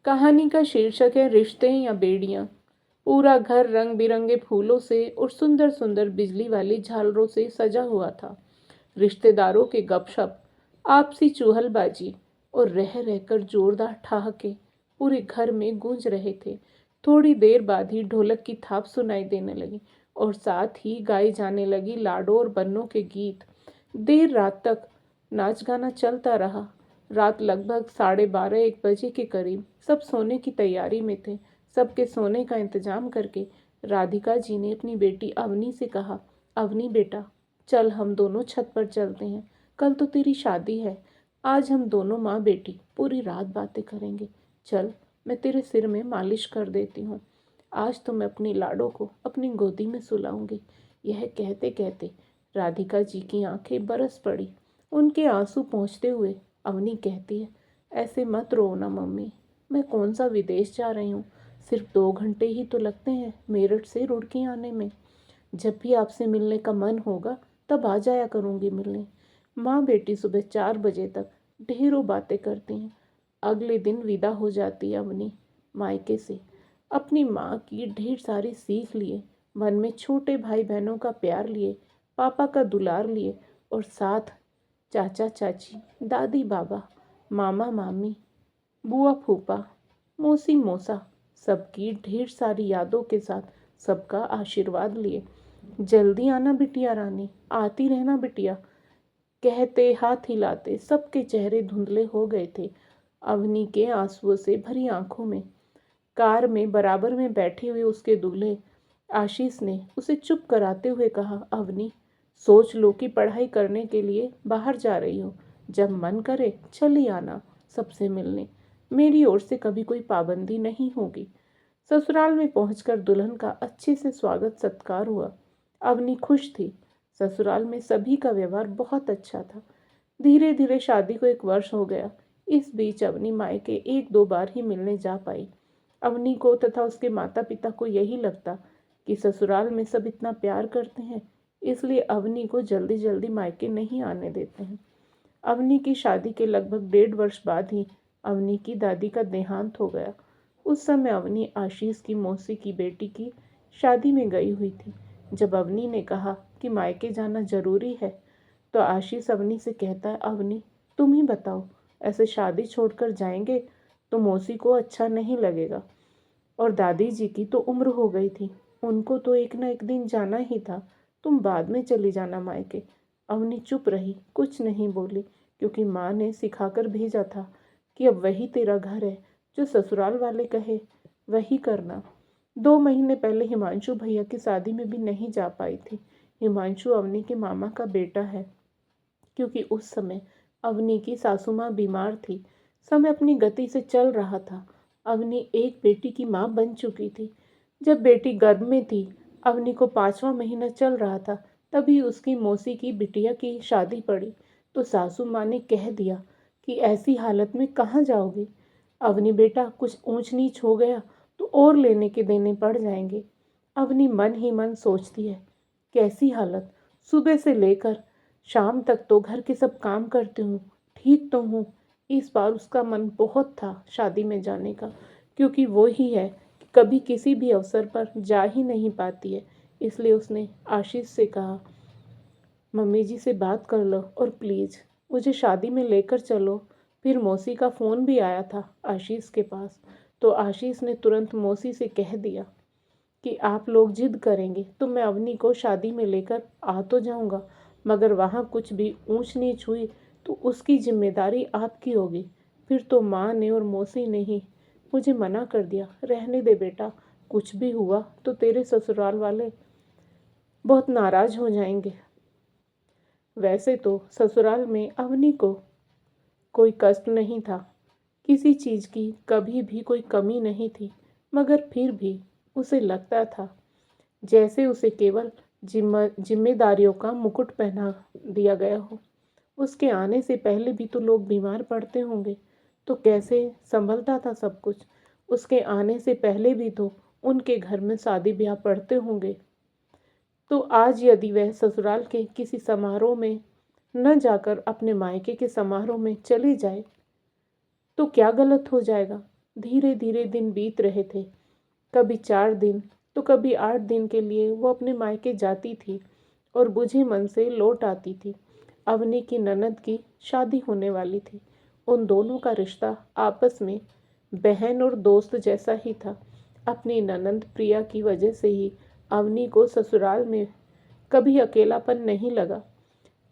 कहानी का शीर्षक है रिश्ते या बेड़ियां। पूरा घर रंग बिरंगे फूलों से और सुंदर सुंदर बिजली वाली झालरों से सजा हुआ था। रिश्तेदारों के गपशप, आपसी चुहलबाजी और रह रहकर जोरदार ठहाके पूरे घर में गूंज रहे थे। थोड़ी देर बाद ही ढोलक की थाप सुनाई देने लगी और साथ ही गाई जाने लगी लाडो और बन्नों के गीत। देर रात तक नाच गाना चलता रहा। रात लगभग 12:30-1 बजे के करीब सब सोने की तैयारी में थे। सबके सोने का इंतजाम करके राधिका जी ने अपनी बेटी अवनी से कहा, अवनी बेटा, चल हम दोनों छत पर चलते हैं। कल तो तेरी शादी है। आज हम दोनों माँ बेटी पूरी रात बातें करेंगे। चल, मैं तेरे सिर में मालिश कर देती हूँ। आज तो मैं अपनी लाडो को अपनी गोदी में सुलाऊंगी। यह कहते कहते राधिका जी की आंखें बरस पड़ी। उनके आंसू पहुँचते हुए अवनी कहती है, ऐसे मत रो ना मम्मी। मैं कौन सा विदेश जा रही हूँ। सिर्फ 2 घंटे ही तो लगते हैं मेरठ से रुड़की आने में। जब भी आपसे मिलने का मन होगा तब आ जाया करूँगी मिलने। माँ बेटी सुबह 4 बजे तक ढेरों बातें करती हैं। अगले दिन विदा हो जाती है अवनी मायके से। अपनी माँ की ढेर सारी सीख लिए, मन में छोटे भाई बहनों का प्यार लिए, पापा का दुलार लिए और साथ चाचा चाची, दादी बाबा, मामा मामी, बुआ फूफा, मौसी मौसा, सबकी ढेर सारी यादों के साथ सबका आशीर्वाद लिए। जल्दी आना बिटिया रानी, आती रहना बिटिया, कहते हाथ हिलाते सबके चेहरे धुंधले हो गए थे अवनी के आंसुओं से भरी आंखों में। कार में बराबर में बैठे हुए उसके दूल्हे आशीष ने उसे चुप कराते हुए कहा, अवनी, सोच लो कि पढ़ाई करने के लिए बाहर जा रही हो। जब मन करे चली आना सबसे मिलने। मेरी ओर से कभी कोई पाबंदी नहीं होगी। ससुराल में पहुंचकर दुल्हन का अच्छे से स्वागत सत्कार हुआ। अवनी खुश थी। ससुराल में सभी का व्यवहार बहुत अच्छा था। धीरे धीरे शादी को 1 वर्ष हो गया। इस बीच अवनी मायके 1-2 बार ही मिलने जा पाई। अवनी को तथा उसके माता पिता को यही लगता कि ससुराल में सब इतना प्यार करते हैं, इसलिए अवनी को जल्दी जल्दी मायके नहीं आने देते हैं। अवनी की शादी के लगभग 1.5 वर्ष बाद ही अवनी की दादी का देहांत हो गया। उस समय अवनी आशीष की मौसी की बेटी की शादी में गई हुई थी। जब अवनी ने कहा कि मायके जाना जरूरी है तो आशीष अवनी से कहता है, अवनी, तुम ही बताओ, ऐसे शादी छोड़कर जाएंगे तो मौसी को अच्छा नहीं लगेगा। और दादी जी की तो उम्र हो गई थी, उनको तो एक ना एक दिन जाना ही था। तुम बाद में चली जाना मायके। अवनी चुप रही, कुछ नहीं बोली, क्योंकि माँ ने सिखाकर भेजा था कि अब वही तेरा घर है, जो ससुराल वाले कहे वही करना। 2 महीने पहले हिमांशु भैया की शादी में भी नहीं जा पाई थी। हिमांशु अवनी के मामा का बेटा है, क्योंकि उस समय अवनी की सासू माँ बीमार थी। समय अपनी गति से चल रहा था। अवनी एक बेटी की माँ बन चुकी थी। जब बेटी गर्भ में थी, अवनी को 5वां महीना चल रहा था, तभी उसकी मौसी की बिटिया की शादी पड़ी। तो सासू माँ ने कह दिया कि ऐसी हालत में कहाँ जाओगे अवनी बेटा, कुछ ऊंच नीच हो गया तो और लेने के देने पड़ जाएंगे। अवनी मन ही मन सोचती है, कैसी हालत, सुबह से लेकर शाम तक तो घर के सब काम करती हूँ, ठीक तो हूँ। इस बार उसका मन बहुत था शादी में जाने का, क्योंकि वो ही है कि कभी किसी भी अवसर पर जा ही नहीं पाती है। इसलिए उसने आशीष से कहा, मम्मी जी से बात कर लो और प्लीज़ मुझे शादी में लेकर चलो। फिर मौसी का फ़ोन भी आया था आशीष के पास, तो आशीष ने तुरंत मौसी से कह दिया कि आप लोग जिद करेंगे तो मैं अवनी को शादी में लेकर आ तो जाऊंगा, मगर वहाँ कुछ भी ऊंच नीच हुई तो उसकी जिम्मेदारी आपकी होगी। फिर तो माँ ने और मौसी ने ही मुझे मना कर दिया, रहने दे बेटा, कुछ भी हुआ तो तेरे ससुराल वाले बहुत नाराज हो जाएंगे। वैसे तो ससुराल में अवनी को कोई कष्ट नहीं था, किसी चीज़ की कभी भी कोई कमी नहीं थी, मगर फिर भी उसे लगता था जैसे उसे केवल जिम्मेदारियों का मुकुट पहना दिया गया हो। उसके आने से पहले भी तो लोग बीमार पड़ते होंगे, तो कैसे संभलता था सब कुछ। उसके आने से पहले भी तो उनके घर में शादी ब्याह पड़ते होंगे। तो आज यदि वह ससुराल के किसी समारोह में न जाकर अपने मायके के समारोह में चली जाए तो क्या गलत हो जाएगा। धीरे धीरे दिन बीत रहे थे। कभी 4 दिन तो कभी 8 दिन के लिए वो अपने मायके जाती थी और बुझे मन से लौट आती थी। अवनी की ननद की शादी होने वाली थी। उन दोनों का रिश्ता आपस में बहन और दोस्त जैसा ही था। अपनी ननंद प्रिया की वजह से ही अवनी को ससुराल में कभी अकेलापन नहीं लगा।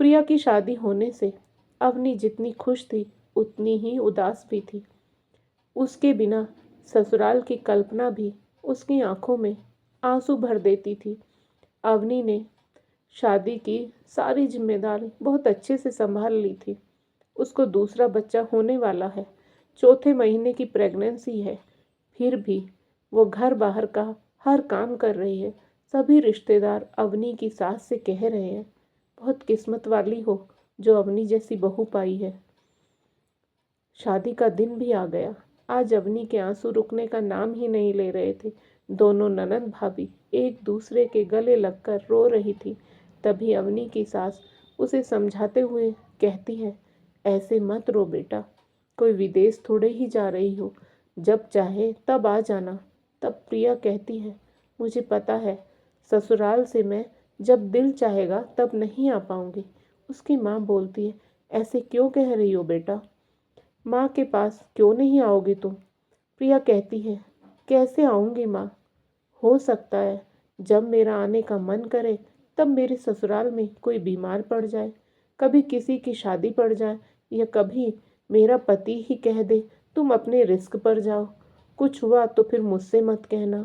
प्रिया की शादी होने से अवनी जितनी खुश थी उतनी ही उदास भी थी। उसके बिना ससुराल की कल्पना भी उसकी आंखों में आंसू भर देती थी। अवनी ने शादी की सारी जिम्मेदारी बहुत अच्छे से संभाल ली थी। उसको दूसरा बच्चा होने वाला है, चौथे महीने की प्रेगनेंसी है। फिर भी वो घर बाहर का हर काम कर रही है। सभी रिश्तेदार अवनी की सास से कह रहे हैं, बहुत किस्मत वाली हो जो अवनी जैसी बहू पाई है। शादी का दिन भी आ गया। आज अवनी के आंसू रुकने का नाम ही नहीं ले रहे थे। दोनों ननद भाभी एक दूसरे के गले लगकर रो रही थी। तभी अवनी की सास उसे समझाते हुए कहती है, ऐसे मत रो बेटा, कोई विदेश थोड़े ही जा रही हो, जब चाहे तब आ जाना। तब प्रिया कहती है, मुझे पता है, ससुराल से मैं जब दिल चाहेगा तब नहीं आ पाऊंगी। उसकी माँ बोलती है, ऐसे क्यों कह रही हो बेटा, माँ के पास क्यों नहीं आओगी तुम? प्रिया कहती है, कैसे आऊँगी माँ? हो सकता है जब मेरा आने का मन करे तब मेरे ससुराल में कोई बीमार पड़ जाए, कभी किसी की शादी पड़ जाए, या कभी मेरा पति ही कह दे तुम अपने रिस्क पर जाओ। कुछ हुआ तो फिर मुझसे मत कहना।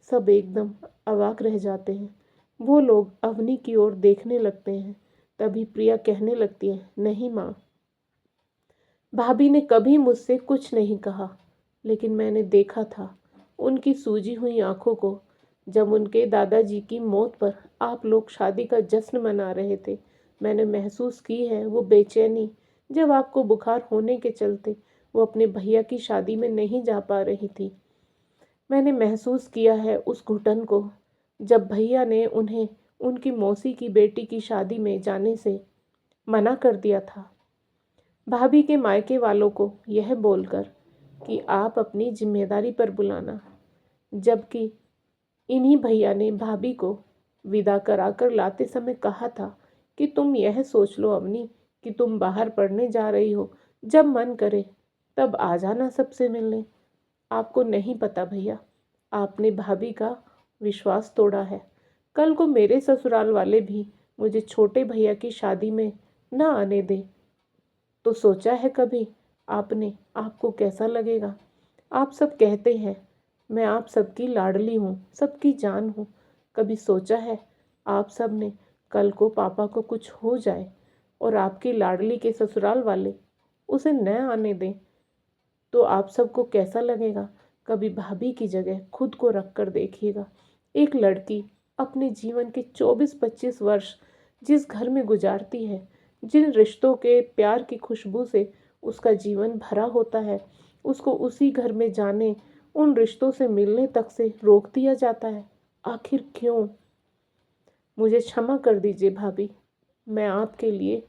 सब एकदम अवाक रह जाते हैं। वो लोग अवनी की ओर देखने लगते हैं। तभी प्रिया कहने लगती है, नहीं माँ, भाभी ने कभी मुझसे कुछ नहीं कहा, लेकिन मैंने देखा था उनकी सूजी हुई आंखों को जब उनके दादाजी की मौत पर आप लोग शादी का जश्न मना रहे थे। मैंने महसूस की है वो बेचैनी जब आपको बुखार होने के चलते वो अपने भैया की शादी में नहीं जा पा रही थी। मैंने महसूस किया है उस घुटन को जब भैया ने उन्हें उनकी मौसी की बेटी की शादी में जाने से मना कर दिया था, भाभी के मायके वालों को यह बोलकर कि आप अपनी जिम्मेदारी पर बुलाना। जबकि इन्हीं भैया ने भाभी को विदा कराकर लाते समय कहा था कि तुम यह सोच लो अवनी कि तुम बाहर पढ़ने जा रही हो, जब मन करे तब आ जाना सबसे मिलने। आपको नहीं पता भैया, आपने भाभी का विश्वास तोड़ा है। कल को मेरे ससुराल वाले भी मुझे छोटे भैया की शादी में न आने दें तो सोचा है कभी आपने, आपको कैसा लगेगा? आप सब कहते हैं मैं आप सबकी लाडली हूँ, सबकी जान हूँ। कभी सोचा है आप सब ने कल को पापा को कुछ हो जाए और आपकी लाडली के ससुराल वाले उसे न आने दें तो आप सबको कैसा लगेगा? कभी भाभी की जगह खुद को रख कर देखिएगा। एक लड़की अपने जीवन के 24-25 वर्ष जिस घर में गुजारती है, जिन रिश्तों के प्यार की खुशबू से उसका जीवन भरा होता है, उसको उसी घर में जाने, उन रिश्तों से मिलने तक से रोक दिया जाता है। आखिर क्यों? मुझे क्षमा कर दीजिए भाभी, मैं आपके लिए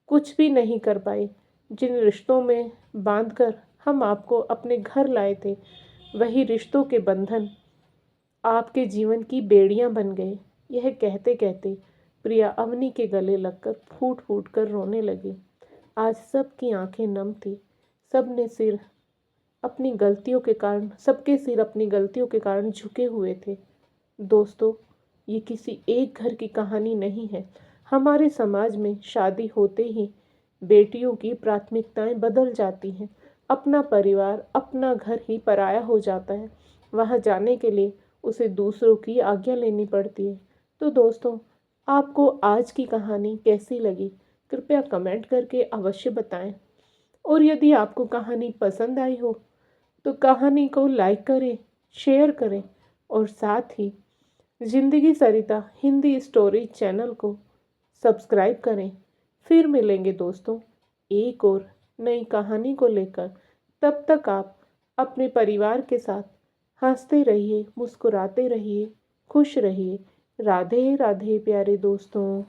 कुछ भी नहीं कर पाई। जिन रिश्तों में बांधकर हम आपको अपने घर लाए थे, वही रिश्तों के बंधन आपके जीवन की बेड़ियां बन गए। यह कहते कहते प्रिया अवनी के गले लगकर फूट फूट कर रोने लगी। आज सबकी आंखें नम थी। सबने सिर अपनी गलतियों के कारण सबके सिर अपनी गलतियों के कारण झुके हुए थे। दोस्तों, ये किसी एक घर की कहानी नहीं है। हमारे समाज में शादी होते ही बेटियों की प्राथमिकताएं बदल जाती हैं। अपना परिवार, अपना घर ही पराया हो जाता है। वहाँ जाने के लिए उसे दूसरों की आज्ञा लेनी पड़ती है। तो दोस्तों, आपको आज की कहानी कैसी लगी? कृपया कमेंट करके अवश्य बताएं। और यदि आपको कहानी पसंद आई हो तो कहानी को लाइक करें, शेयर करें और साथ ही जिंदगी सरिता हिंदी स्टोरी चैनल को सब्सक्राइब करें। फिर मिलेंगे दोस्तों एक और नई कहानी को लेकर। तब तक आप अपने परिवार के साथ हंसते रहिए, मुस्कुराते रहिए, खुश रहिए। राधे राधे प्यारे दोस्तों।